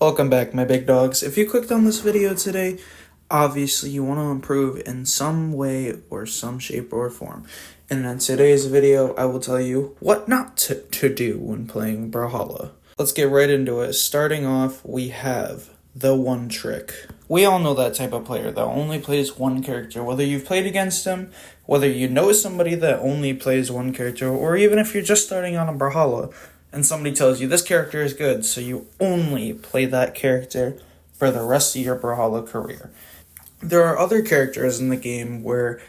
Welcome back, my big dogs. If you clicked on this video today, obviously you want to improve in some way or some shape or form. And in today's video, I will tell you what not to do when playing Brawlhalla. Let's get right into it. Starting off, we have the one trick. We all know that type of player that only plays one character, whether you've played against him, whether you know somebody that only plays one character, or even if you're just starting on a Brawlhalla and somebody tells you this character is good, so you only play that character for the rest of your Brawlhalla career. There are other characters in the game where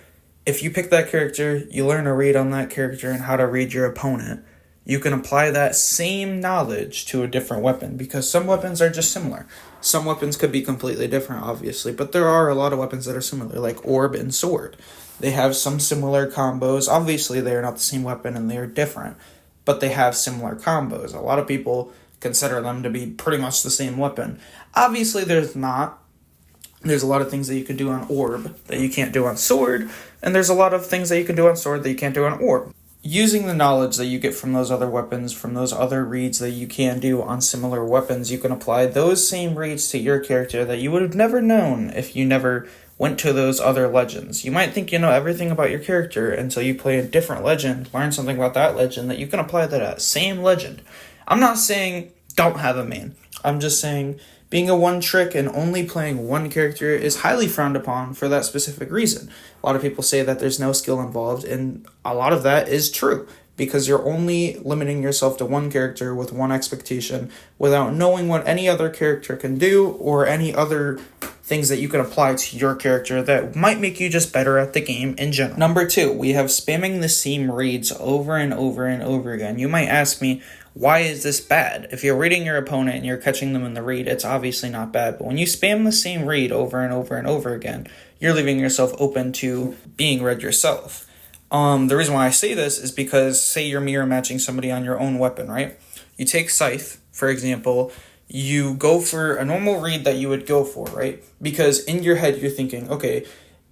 if you pick that character, you learn to read on that character and how to read your opponent. You can apply that same knowledge to a different weapon because some weapons are just similar. Some weapons could be completely different, obviously, but there are a lot of weapons that are similar, like orb and sword. They have some similar combos. Obviously, they are not the same weapon and they are different, but they have similar combos. A lot of people consider them to be pretty much the same weapon. Obviously, there's not. There's a lot of things that you can do on orb that you can't do on sword, and there's a lot of things that you can do on sword that you can't do on orb. Using the knowledge that you get from those other weapons, from those other reads that you can do on similar weapons, you can apply those same reads to your character that you would have never known if you never went to those other legends. You might think you know everything about your character until you play a different legend, learn something about that legend that you can apply to that same legend. I'm not saying don't have a main. I'm just saying being a one trick and only playing one character is highly frowned upon for that specific reason. A lot of people say that there's no skill involved, and a lot of that is true because you're only limiting yourself to one character with one expectation without knowing what any other character can do or any other things that you can apply to your character that might make you just better at the game in general. Number 2, we have spamming the same reads over and over and over again. You might ask me, why is this bad? If you're reading your opponent and you're catching them in the read, it's obviously not bad. But when you spam the same read over and over and over again, you're leaving yourself open to being read yourself. The reason why I say this is because, say you're mirror matching somebody on your own weapon, right? You take Scythe, for example, you go for a normal read that you would go for, right? Because in your head, you're thinking, okay,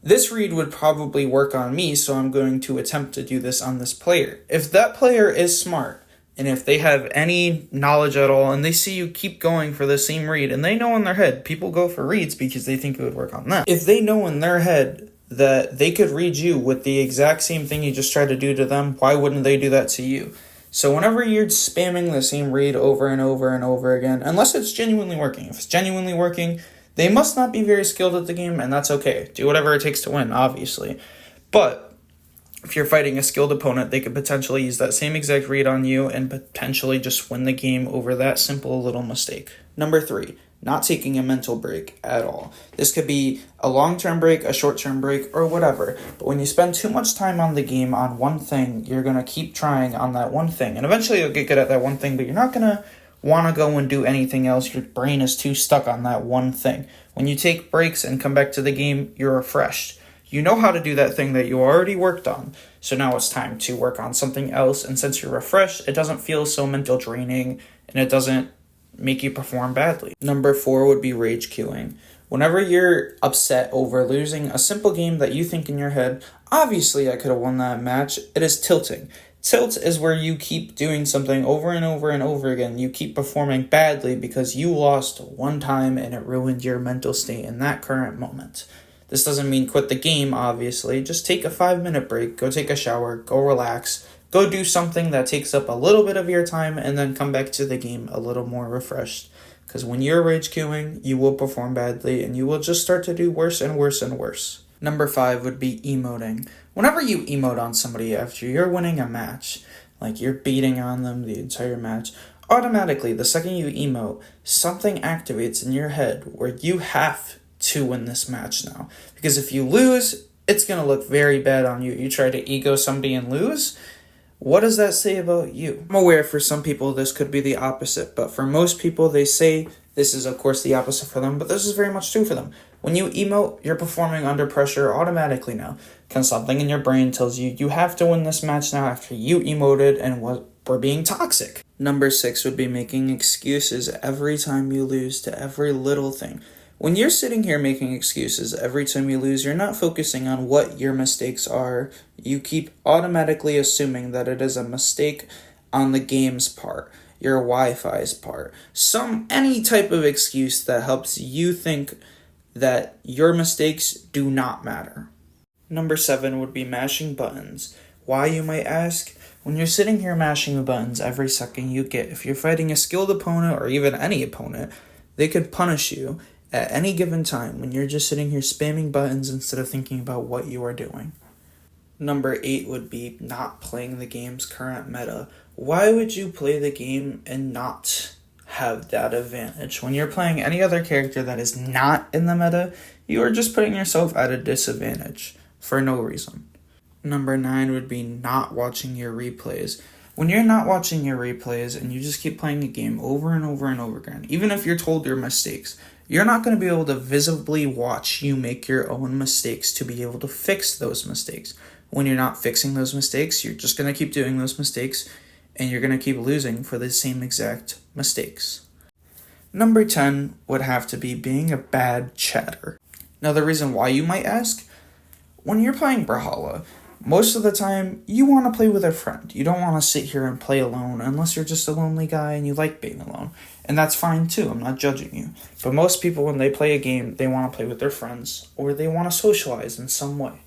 this read would probably work on me, so I'm going to attempt to do this on this player. If that player is smart, and if they have any knowledge at all, and they see you keep going for the same read, and they know in their head, people go for reads because they think it would work on them. If they know in their head that they could read you with the exact same thing you just tried to do to them, why wouldn't they do that to you? So whenever you're spamming the same read over and over and over again, unless it's genuinely working. If it's genuinely working, they must not be very skilled at the game, and that's okay. Do whatever it takes to win, obviously. But if you're fighting a skilled opponent, they could potentially use that same exact read on you and potentially just win the game over that simple little mistake. Number 3, not taking a mental break at all. This could be a long-term break, a short-term break, or whatever. But when you spend too much time on the game on one thing, you're going to keep trying on that one thing. And eventually you'll get good at that one thing, but you're not going to want to go and do anything else. Your brain is too stuck on that one thing. When you take breaks and come back to the game, you're refreshed. You know how to do that thing that you already worked on. So now it's time to work on something else. And since you're refreshed, it doesn't feel so mental draining and it doesn't make you perform badly. Number 4 would be rage queuing. Whenever you're upset over losing a simple game that you think in your head, obviously I could have won that match, it is tilting. Tilt is where you keep doing something over and over and over again. You keep performing badly because you lost one time and it ruined your mental state in that current moment. This doesn't mean quit the game, obviously. Just take a 5-minute break, go take a shower, go relax, go do something that takes up a little bit of your time, and then come back to the game a little more refreshed. Because when you're rage queuing, you will perform badly, and you will just start to do worse and worse and worse. Number 5 would be emoting. Whenever you emote on somebody after you're winning a match, like you're beating on them the entire match, automatically, the second you emote, something activates in your head where you have to win this match now. Because if you lose, it's going to look very bad on you. You try to ego somebody and lose. What does that say about you? I'm aware for some people this could be the opposite, but for most people they say this is of course the opposite for them, but this is very much true for them. When you emote, you're performing under pressure automatically now. Because something in your brain tells you you have to win this match now after you emoted and were being toxic. Number 6 would be making excuses every time you lose to every little thing. When you're sitting here making excuses every time you lose, you're not focusing on what your mistakes are. You keep automatically assuming that it is a mistake on the game's part. your Wi-Fi's part, any type of excuse that helps you think that your mistakes do not matter. Number 7 would be mashing buttons. Why, you might ask? When you're sitting here mashing the buttons every second you get, if you're fighting a skilled opponent or even any opponent, they could punish you at any given time when you're just sitting here spamming buttons instead of thinking about what you are doing. Number 8 would be not playing the game's current meta. Why would you play the game and not have that advantage? When you're playing any other character that is not in the meta, you are just putting yourself at a disadvantage for no reason. Number 9 would be not watching your replays. When you're not watching your replays and you just keep playing a game over and over and over again, even if you're told your mistakes, you're not going to be able to visibly watch you make your own mistakes to be able to fix those mistakes. When you're not fixing those mistakes, you're just going to keep doing those mistakes and you're going to keep losing for the same exact mistakes. Number 10 would have to be being a bad chatter. Now, the reason why, you might ask, when you're playing brawlhalla, most of the time you want to play with a friend. You don't want to sit here and play alone unless you're just a lonely guy and you like being alone. And that's fine too, I'm not judging you. But most people, when they play a game, they want to play with their friends or they want to socialize in some way.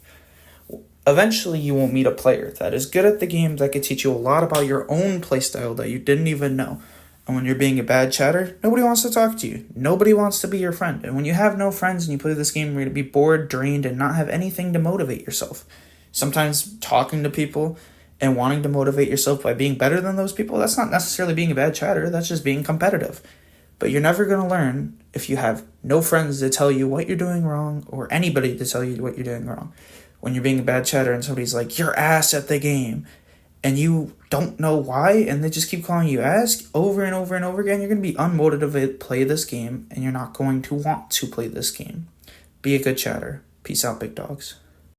Eventually, you will meet a player that is good at the game that could teach you a lot about your own playstyle that you didn't even know. And when you're being a bad chatter, nobody wants to talk to you. Nobody wants to be your friend. And when you have no friends and you play this game, you're going to be bored, drained, and not have anything to motivate yourself. Sometimes talking to people and wanting to motivate yourself by being better than those people, that's not necessarily being a bad chatter. That's just being competitive. But you're never going to learn if you have no friends to tell you what you're doing wrong or anybody to tell you what you're doing wrong. When you're being a bad chatter and somebody's like, you're ass at the game, and you don't know why, and they just keep calling you ass over and over and over again, you're going to be unmotivated to play this game, and you're not going to want to play this game. Be a good chatter. Peace out, big dogs.